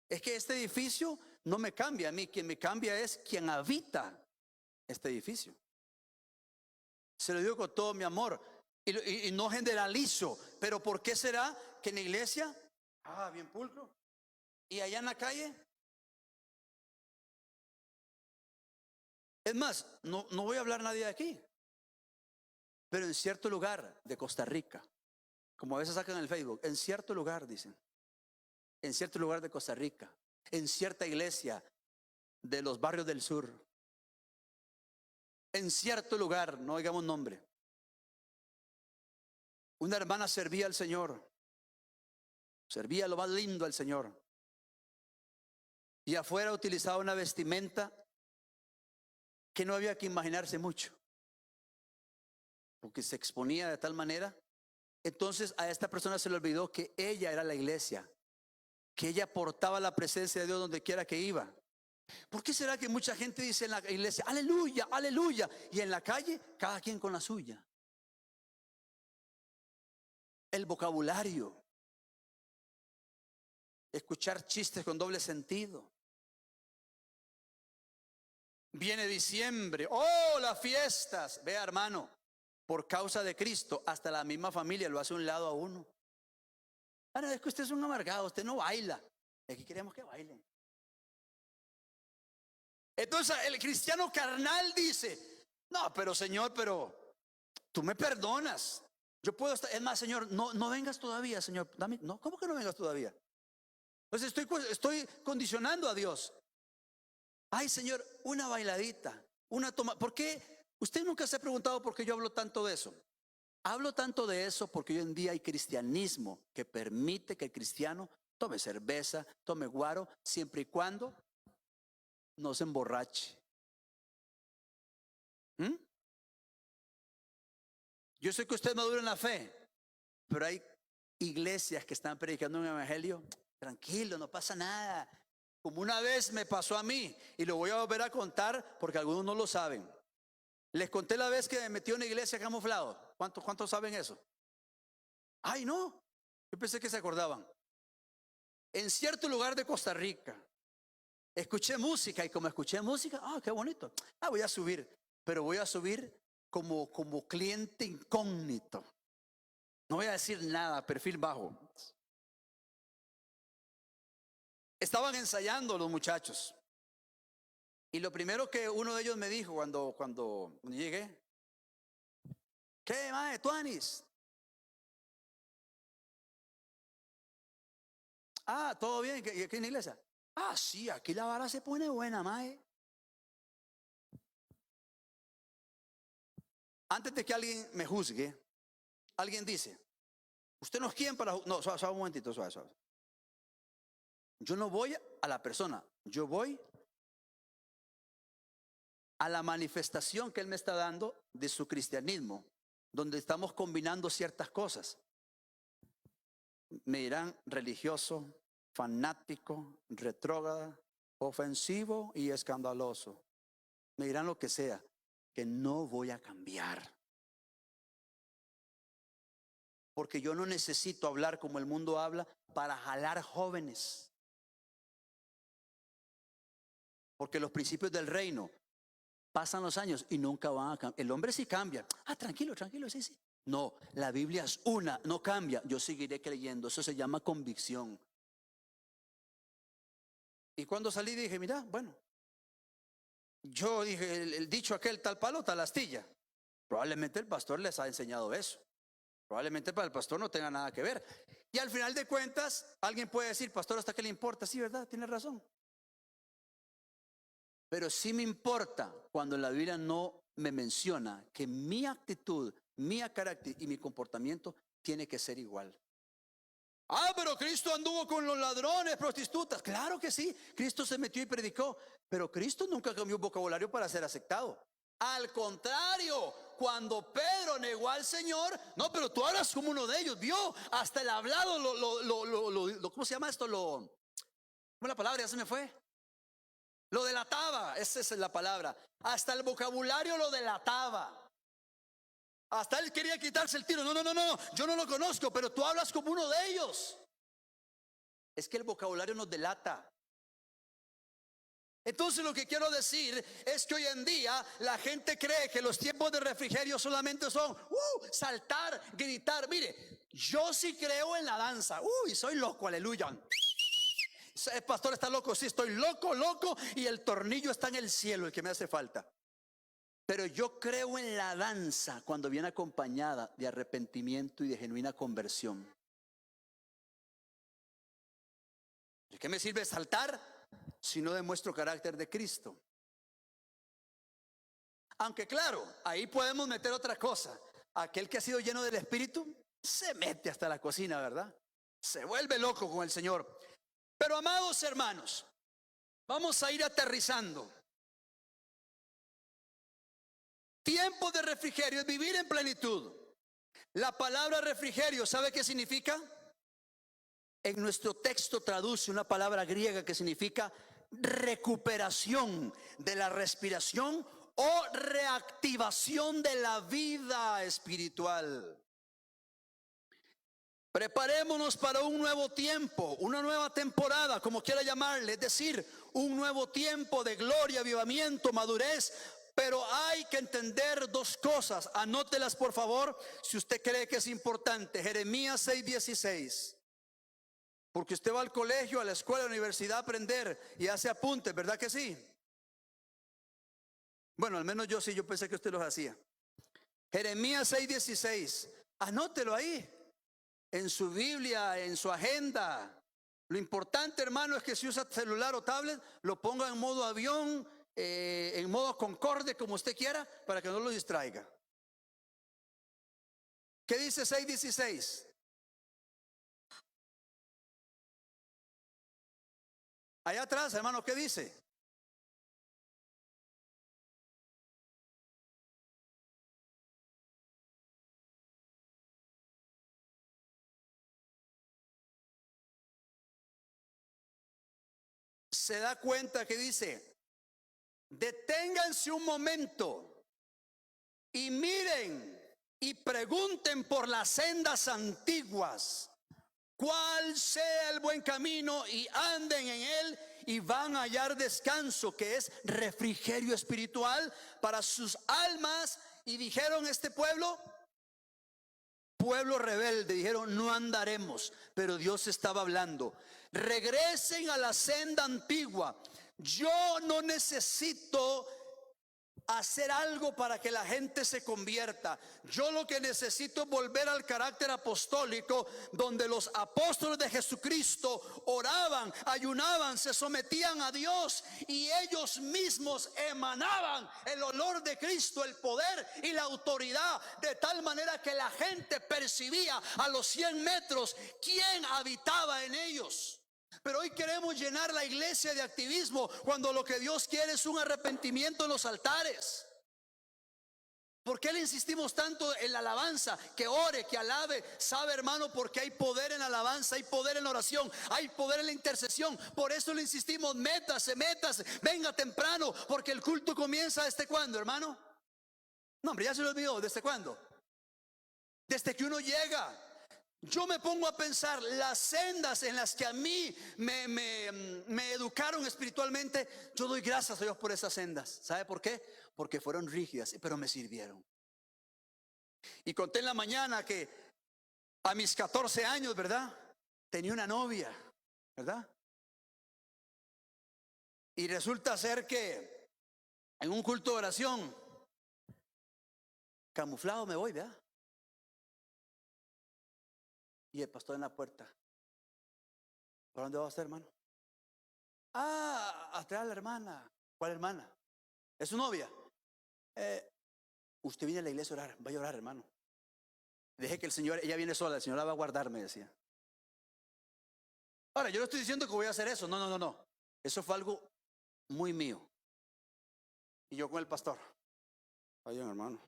Es que este edificio no me cambia a mí, quien me cambia es quien habita este edificio. Se lo digo con todo mi amor y no generalizo, pero ¿por qué será que en la iglesia, bien pulcro, y allá en la calle? Es más, no voy a hablar nadie de aquí, pero en cierto lugar de Costa Rica, como a veces sacan en el Facebook, en cierto lugar dicen, en cierto lugar de Costa Rica, en cierta iglesia de los barrios del sur, en cierto lugar, no digamos nombre, una hermana servía al Señor, servía lo más lindo al Señor, y afuera utilizaba una vestimenta que no había que imaginarse mucho, porque se exponía de tal manera. Entonces a esta persona se le olvidó que ella era la iglesia, que ella portaba la presencia de Dios donde quiera que iba. ¿Por qué será que mucha gente dice en la iglesia, aleluya, aleluya, y en la calle cada quien con la suya? El vocabulario, escuchar chistes con doble sentido. Viene diciembre, oh, las fiestas. Vea, hermano, por causa de Cristo, hasta la misma familia lo hace a un lado a uno. Ahora es que usted es un amargado, usted no baila. Aquí queremos que bailen. Entonces el cristiano carnal dice, no, pero Señor, pero tú me perdonas. Yo puedo estar, es más, Señor, no vengas todavía, Señor. Dame, no, ¿cómo que no vengas todavía? Entonces estoy condicionando a Dios. Ay, Señor, una bailadita, una toma. ¿Por qué? Usted nunca se ha preguntado por qué yo hablo tanto de eso. Hablo tanto de eso porque hoy en día hay cristianismo que permite que el cristiano tome cerveza, tome guaro, siempre y cuando no se emborrache. Yo sé que usted madura en la fe, pero hay iglesias que están predicando un evangelio tranquilo, no pasa nada. Como una vez me pasó a mí, y lo voy a volver a contar porque algunos no lo saben. Les conté la vez que me metí en una iglesia camuflado. ¿Cuántos saben eso? Ay, no, yo pensé que se acordaban. En cierto lugar de Costa Rica escuché música, y como escuché música, qué bonito, voy a subir. Pero voy a subir como cliente incógnito. No voy a decir nada, perfil bajo. Estaban ensayando los muchachos, y lo primero que uno de ellos me dijo cuando llegué, ¿qué, mae, tuanis? ¿Todo bien? ¿Aquí en la iglesia? Sí, aquí la vara se pone buena, mae. Antes de que alguien me juzgue, alguien dice, usted no es quien para... No, suave, un momentito, suave. Yo no voy a la persona, yo voy a la manifestación que él me está dando de su cristianismo, donde estamos combinando ciertas cosas. Me dirán religioso, fanático, retrógrada, ofensivo y escandaloso. Me dirán lo que sea, que no voy a cambiar. Porque yo no necesito hablar como el mundo habla para jalar jóvenes. Porque los principios del reino pasan los años y nunca van a cambiar. El hombre sí cambia. Tranquilo, sí. No, la Biblia es una, no cambia. Yo seguiré creyendo. Eso se llama convicción. Y cuando salí dije, mira, bueno, yo dije, el dicho aquel, tal palo, tal astilla. Probablemente el pastor les ha enseñado eso. Probablemente para el pastor no tenga nada que ver. Y al final de cuentas, alguien puede decir, pastor, ¿hasta qué le importa? Sí, ¿verdad? Tiene razón. Pero sí me importa cuando la Biblia no me menciona que mi actitud, mi carácter y mi comportamiento tiene que ser igual. Pero Cristo anduvo con los ladrones, prostitutas. Claro que sí, Cristo se metió y predicó. Pero Cristo nunca cambió vocabulario para ser aceptado. Al contrario, cuando Pedro negó al Señor, no, pero tú hablas como uno de ellos, vio, hasta el hablado, ¿cómo se llama esto? ¿Cómo es la palabra? Ya se me fue. Lo delataba, esa es la palabra. Hasta el vocabulario lo delataba. Hasta él quería quitarse el tiro. No, yo no lo conozco, pero tú hablas como uno de ellos. Es que el vocabulario nos delata. Entonces lo que quiero decir es que hoy en día la gente cree que los tiempos de refrigerio solamente son saltar, gritar. Mire, yo sí creo en la danza. Soy loco, aleluya. El pastor está loco, sí, estoy loco, y el tornillo está en el cielo, el que me hace falta. Pero yo creo en la danza cuando viene acompañada de arrepentimiento y de genuina conversión. ¿De qué me sirve saltar si no demuestro carácter de Cristo? Aunque claro, ahí podemos meter otra cosa. Aquel que ha sido lleno del Espíritu se mete hasta la cocina, ¿verdad? Se vuelve loco con el Señor. Pero amados hermanos, vamos a ir aterrizando. Tiempo de refrigerio es vivir en plenitud. La palabra refrigerio, ¿sabe qué significa? En nuestro texto traduce una palabra griega que significa recuperación de la respiración o reactivación de la vida espiritual. Preparémonos para un nuevo tiempo, una nueva temporada, como quiera llamarle, es decir, un nuevo tiempo de gloria, avivamiento, madurez. Pero hay que entender dos cosas. Anótelas por favor si usted cree que es importante. Jeremías 6:16. Porque usted va al colegio, a la escuela, a la universidad a aprender y hace apuntes, ¿verdad que sí? Bueno, al menos yo sí, yo pensé que usted los hacía. Jeremías 6:16. Anótelo ahí, en su Biblia, en su agenda. Lo importante, hermano, es que si usa celular o tablet, lo ponga en modo avión, en modo concorde, como usted quiera, para que no lo distraiga. ¿Qué dice 6:16? Allá atrás, hermano, ¿qué dice? Se da cuenta que dice: deténganse un momento y miren y pregunten por las sendas antiguas cuál sea el buen camino y anden en él y van a hallar descanso, que es refrigerio espiritual para sus almas. Y dijeron este pueblo rebelde, dijeron no andaremos, pero Dios estaba hablando: regresen a la senda antigua. Yo no necesito hacer algo para que la gente se convierta. Yo lo que necesito es volver al carácter apostólico, donde los apóstoles de Jesucristo oraban, ayunaban, se sometían a Dios y ellos mismos emanaban el olor de Cristo, el poder y la autoridad, de tal manera que la gente percibía a los 100 metros quién habitaba en ellos. Pero hoy queremos llenar la iglesia de activismo, cuando lo que Dios quiere es un arrepentimiento en los altares. ¿Por qué le insistimos tanto en la alabanza? Que ore, que alabe. ¿Sabe, hermano? Porque hay poder en la alabanza, hay poder en la oración, hay poder en la intercesión. Por eso le insistimos: métase, venga temprano, porque el culto comienza ¿desde cuándo, hermano? No, hombre, ya se lo olvidó. ¿Desde cuándo? Desde que uno llega. Yo me pongo a pensar las sendas en las que a mí me educaron espiritualmente. Yo doy gracias a Dios por esas sendas. ¿Sabe por qué? Porque fueron rígidas, pero me sirvieron. Y conté en la mañana que a mis 14 años, ¿verdad?, tenía una novia, ¿verdad? Y resulta ser que en un culto de oración, camuflado me voy, ¿verdad? Y el pastor en la puerta: ¿por dónde va a estar, hermano? Atrás a la hermana. ¿Cuál hermana? ¿Es su novia? Usted viene a la iglesia a orar, vaya a orar, hermano. Deje que el Señor, ella viene sola, el Señor la va a guardar, me decía. Ahora, yo no estoy diciendo que voy a hacer eso, no. Eso fue algo muy mío. Y yo con el pastor: vayan, hermano.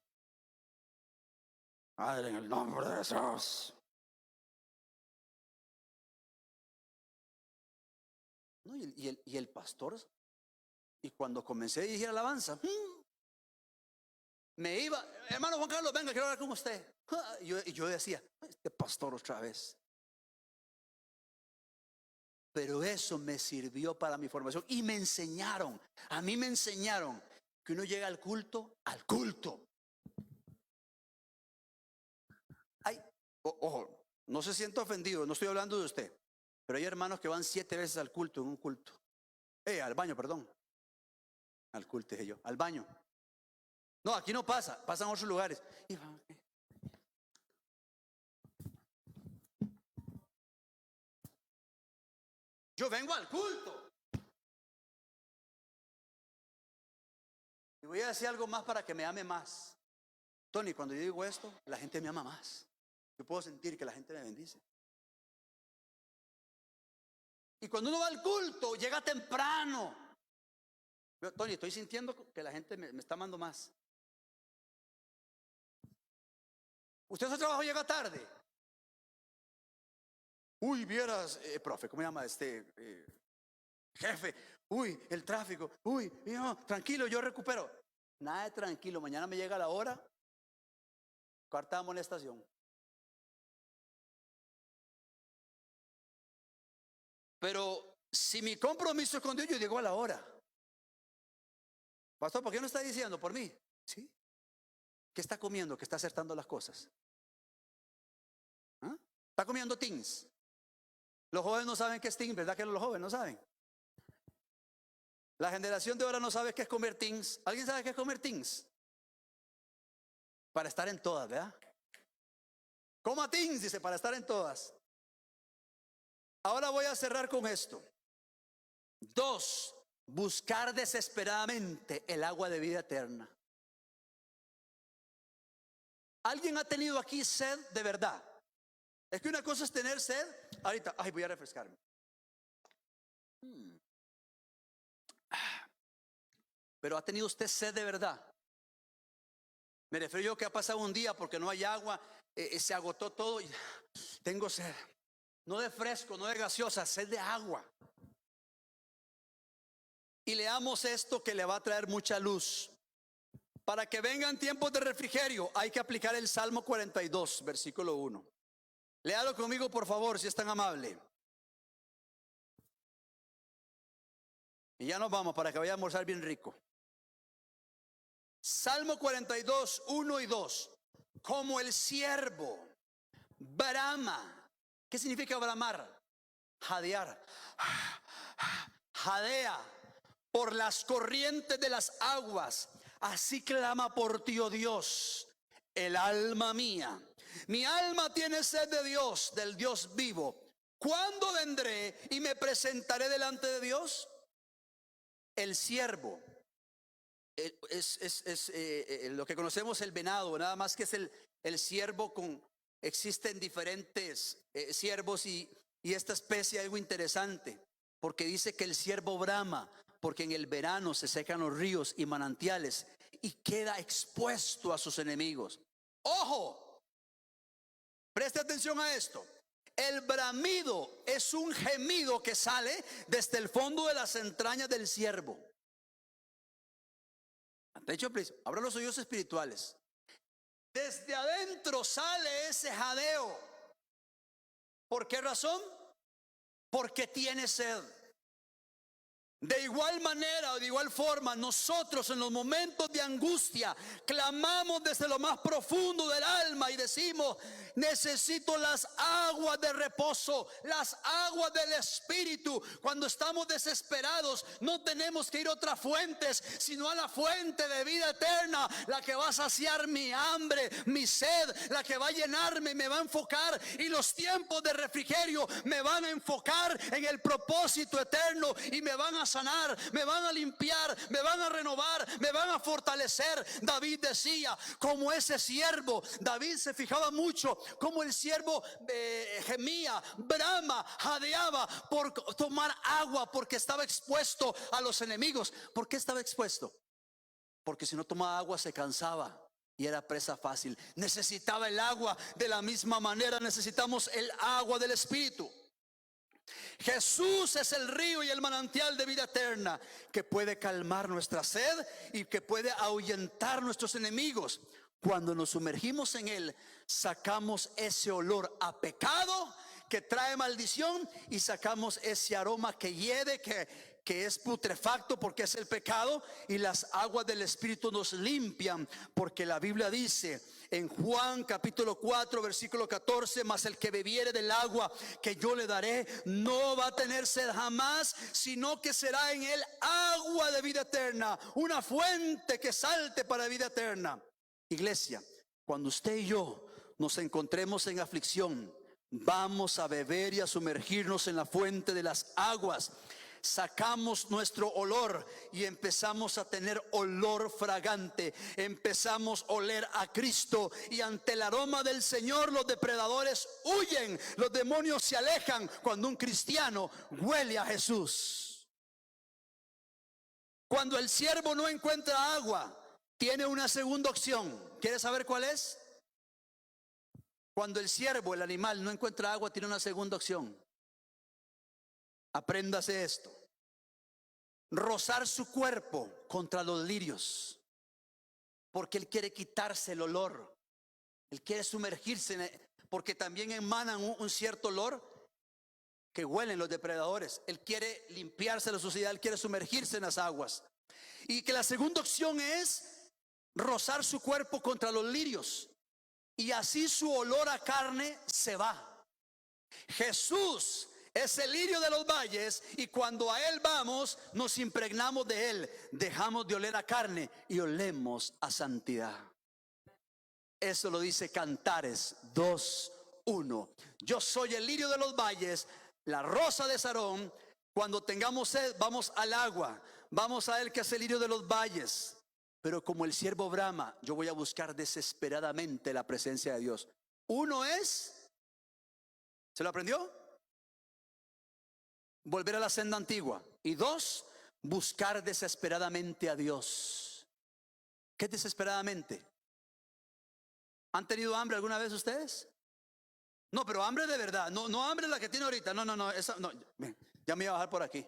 Padre, en el nombre de Jesús. No, y el pastor, y cuando comencé a dirigir alabanza, me iba: hermano Juan Carlos, venga, quiero hablar con usted. Y yo decía: este pastor otra vez. Pero eso me sirvió para mi formación. Y me enseñaron, a mí me enseñaron que uno llega al culto. Ay, ojo, no se sienta ofendido, no estoy hablando de usted. Pero hay hermanos que van 7 veces al culto, en un culto. Al baño, perdón. Al culto, dije yo, al baño. No, aquí no pasa, pasa en otros lugares. Yo vengo al culto. Y voy a decir algo más para que me ame más. Tony, cuando yo digo esto, la gente me ama más. Yo puedo sentir que la gente me bendice. Y cuando uno va al culto, llega temprano. Tony, estoy sintiendo que la gente me está amando más. Usted a su trabajo llega tarde. Uy, vieras, profe, ¿cómo se llama jefe? Uy, el tráfico. Uy, no, tranquilo, yo recupero. Nada de tranquilo, mañana me llega la hora. Carta de amonestación. Pero si mi compromiso es con Dios, yo llego a la hora. Pastor, ¿por qué no está diciendo por mí? ¿Sí? ¿Qué está comiendo? Que está acertando las cosas. Está comiendo Tins. Los jóvenes no saben qué es Tins, ¿verdad que los jóvenes no saben? La generación de ahora no sabe qué es comer Tins. ¿Alguien sabe qué es comer Tins? Para estar en todas, ¿verdad? Coma Tins, dice, para estar en todas. Ahora voy a cerrar con esto. 2, buscar desesperadamente el agua de vida eterna. ¿Alguien ha tenido aquí sed de verdad? Es que una cosa es tener sed. Ahorita, voy a refrescarme. Pero ¿ha tenido usted sed de verdad? Me refiero yo que ha pasado un día porque no hay agua, se agotó todo y tengo sed. No de fresco, no de gaseosa, sed de agua. Y leamos esto que le va a traer mucha luz. Para que vengan tiempos de refrigerio, hay que aplicar el Salmo 42, versículo 1. Léalo conmigo, por favor, si es tan amable. Y ya nos vamos para que vaya a almorzar bien rico. Salmo 42, 1 y 2. Como el siervo brama. ¿Qué significa bramar? Jadear. Jadea por las corrientes de las aguas. Así clama por ti, oh Dios, el alma mía. Mi alma tiene sed de Dios, del Dios vivo. ¿Cuándo vendré y me presentaré delante de Dios? El siervo es lo que conocemos el venado, nada más que es el ciervo con, existen diferentes ciervos y esta especie algo interesante, porque dice que el ciervo brama, porque en el verano se secan los ríos y manantiales y queda expuesto a sus enemigos. Ojo, preste atención a esto. El bramido es un gemido que sale desde el fondo de las entrañas del ciervo. De hecho, abra los oídos espirituales. Desde adentro sale ese jadeo. ¿Por qué razón? Porque tiene sed. De igual manera o de igual forma, nosotros en los momentos de angustia clamamos desde lo más profundo del alma y decimos: necesito las aguas de reposo, las aguas del Espíritu. Cuando estamos desesperados, no tenemos que ir a otras fuentes, sino a la fuente de vida eterna, la que va a saciar mi hambre, mi sed, la que va a llenarme y me va a enfocar. Y los tiempos de refrigerio me van a enfocar en el propósito eterno y me van a sanar, me van a limpiar, me van a renovar, me van a fortalecer. David decía, como ese siervo, David se fijaba mucho como el siervo gemía, brama, jadeaba por tomar agua, porque estaba expuesto a los enemigos. ¿Por qué estaba expuesto? Porque si no tomaba agua se cansaba y era presa fácil. Necesitaba el agua. De la misma manera necesitamos el agua del Espíritu. Jesús es el río y el manantial de vida eterna, que puede calmar nuestra sed y que puede ahuyentar nuestros enemigos. Cuando nos sumergimos en Él, sacamos ese olor a pecado que trae maldición y sacamos ese aroma que hiede, que es putrefacto porque es el pecado, y las aguas del Espíritu nos limpian, porque la Biblia dice en Juan capítulo 4 versículo 14: mas el que bebiere del agua que yo le daré no va a tener sed jamás, sino que será en él agua de vida eterna, una fuente que salte para vida eterna. Iglesia, cuando usted y yo nos encontremos en aflicción, vamos a beber y a sumergirnos en la fuente de las aguas. Sacamos nuestro olor y empezamos a tener olor fragante. Empezamos a oler a Cristo, y ante el aroma del Señor los depredadores huyen, los demonios se alejan cuando un cristiano huele a Jesús. Cuando el siervo no encuentra agua, tiene una segunda opción. ¿Quiere saber cuál es? Cuando el siervo, el animal, no encuentra agua, tiene una segunda opción. Apréndase esto: rozar su cuerpo contra los lirios, porque él quiere quitarse el olor. Él quiere sumergirse porque también emanan un cierto olor que huelen los depredadores. Él quiere limpiarse de la suciedad, él quiere sumergirse en las aguas. Y que la segunda opción es rozar su cuerpo contra los lirios, y así su olor a carne se va. Jesús es el lirio de los valles, y cuando a Él vamos, nos impregnamos de Él. Dejamos de oler a carne y olemos a santidad. Eso lo dice Cantares 2:1. Yo soy el lirio de los valles, la rosa de Sarón. Cuando tengamos sed, vamos al agua, vamos a Él que es el lirio de los valles. Pero como el siervo brama, yo voy a buscar desesperadamente la presencia de Dios. Uno es, ¿se lo aprendió? Volver a la senda antigua. Y dos, buscar desesperadamente a Dios. ¿Qué es desesperadamente? ¿Han tenido hambre alguna vez ustedes? No, pero hambre de verdad. No hambre la que tiene ahorita. No, esa, no. Ya me iba a bajar por aquí.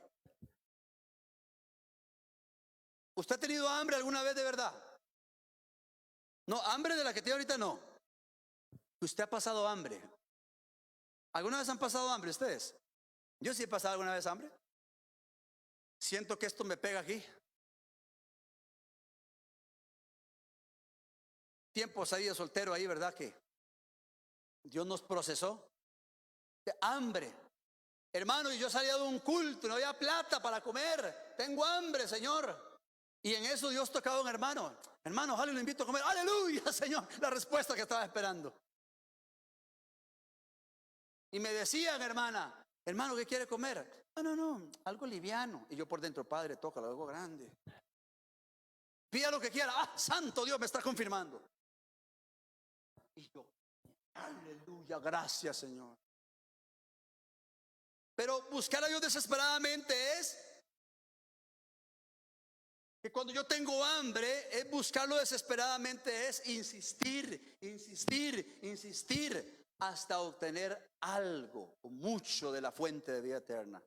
¿Usted ha tenido hambre alguna vez de verdad? No, hambre de la que tiene ahorita no. Usted ha pasado hambre. ¿Alguna vez han pasado hambre ustedes? Yo sí he pasado alguna vez hambre. Siento que esto me pega aquí. Tiempos ahí de soltero ahí, ¿verdad? Que Dios nos procesó de hambre. Hermano, y yo salía de un culto, no había plata para comer. Tengo hambre, Señor. Y en eso Dios tocaba a un hermano. Hermano, ojalá lo invito a comer. Aleluya, Señor. La respuesta que estaba esperando. Y me decían, hermano, ¿qué quiere comer? No, algo liviano. Y yo por dentro, Padre, tócalo, algo grande. Pida lo que quiera. Santo Dios, me está confirmando. Y yo, aleluya, gracias, Señor. Pero buscar a Dios desesperadamente es que cuando yo tengo hambre, es buscarlo desesperadamente, es insistir hasta obtener algo o mucho de la fuente de vida eterna.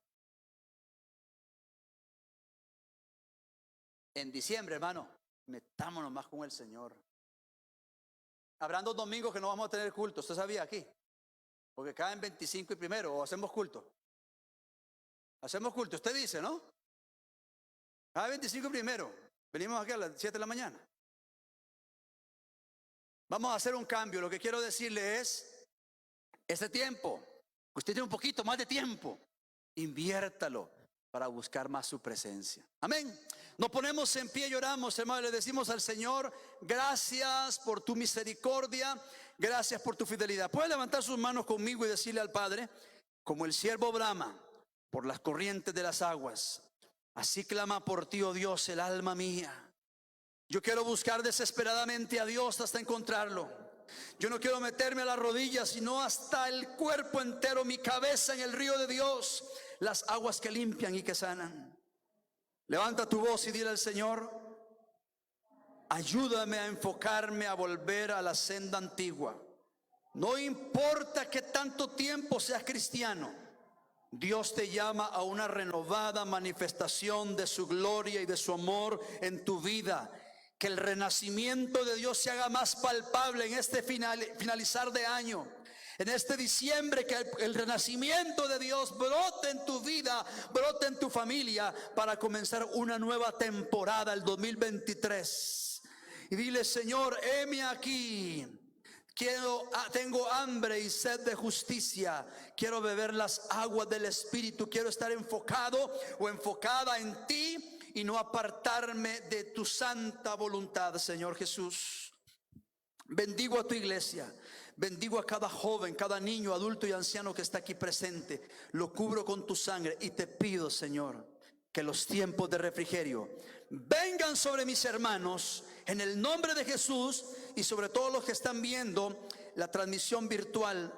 En diciembre, hermano, metámonos más con el Señor. Habrán 2 domingos que no vamos a tener culto. ¿Usted sabía aquí? Porque caen 25 y 1 o hacemos culto. Hacemos culto, usted dice, ¿no? Cada 25 y 1 venimos aquí a las 7 de la mañana. Vamos a hacer un cambio. Lo que quiero decirle es, este tiempo, usted tiene un poquito más de tiempo, inviértalo para buscar más su presencia. Amén. Nos ponemos en pie y oramos, hermano, le decimos al Señor, gracias por tu misericordia, gracias por tu fidelidad. Puede levantar sus manos conmigo y decirle al Padre, como el siervo brama por las corrientes de las aguas, así clama por ti, oh Dios, el alma mía. Yo quiero buscar desesperadamente a Dios hasta encontrarlo. Yo no quiero meterme a las rodillas, sino hasta el cuerpo entero, mi cabeza en el río de Dios, las aguas que limpian y que sanan. Levanta tu voz y dile al Señor, ayúdame a enfocarme a volver a la senda antigua. No importa que tanto tiempo seas cristiano, Dios te llama a una renovada manifestación de su gloria y de su amor en tu vida. Que el renacimiento de Dios se haga más palpable en este finalizar de año. En este diciembre, que el renacimiento de Dios brote en tu vida, brote en tu familia, para comenzar una nueva temporada, el 2023. Y dile, Señor, heme aquí. Tengo hambre y sed de justicia. Quiero beber las aguas del Espíritu. Quiero estar enfocado o enfocada en ti y no apartarme de tu santa voluntad, Señor Jesús. Bendigo a tu iglesia. Bendigo a cada joven, cada niño, adulto y anciano que está aquí presente. Lo cubro con tu sangre y te pido, Señor, que los tiempos de refrigerio vengan sobre mis hermanos en el nombre de Jesús, y sobre todos los que están viendo la transmisión virtual.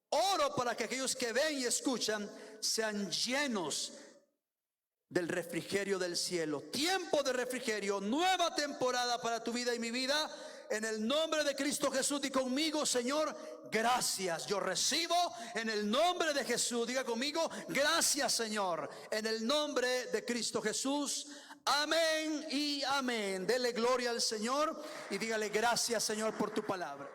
Oro para que aquellos que ven y escuchan sean llenos del refrigerio del cielo. Tiempo de refrigerio, nueva temporada para tu vida y mi vida. En el nombre de Cristo Jesús, di conmigo, Señor, gracias. Yo recibo en el nombre de Jesús. Diga conmigo, gracias, Señor, en el nombre de Cristo Jesús. Amén y amén. Dele gloria al Señor y dígale gracias, Señor, por tu palabra.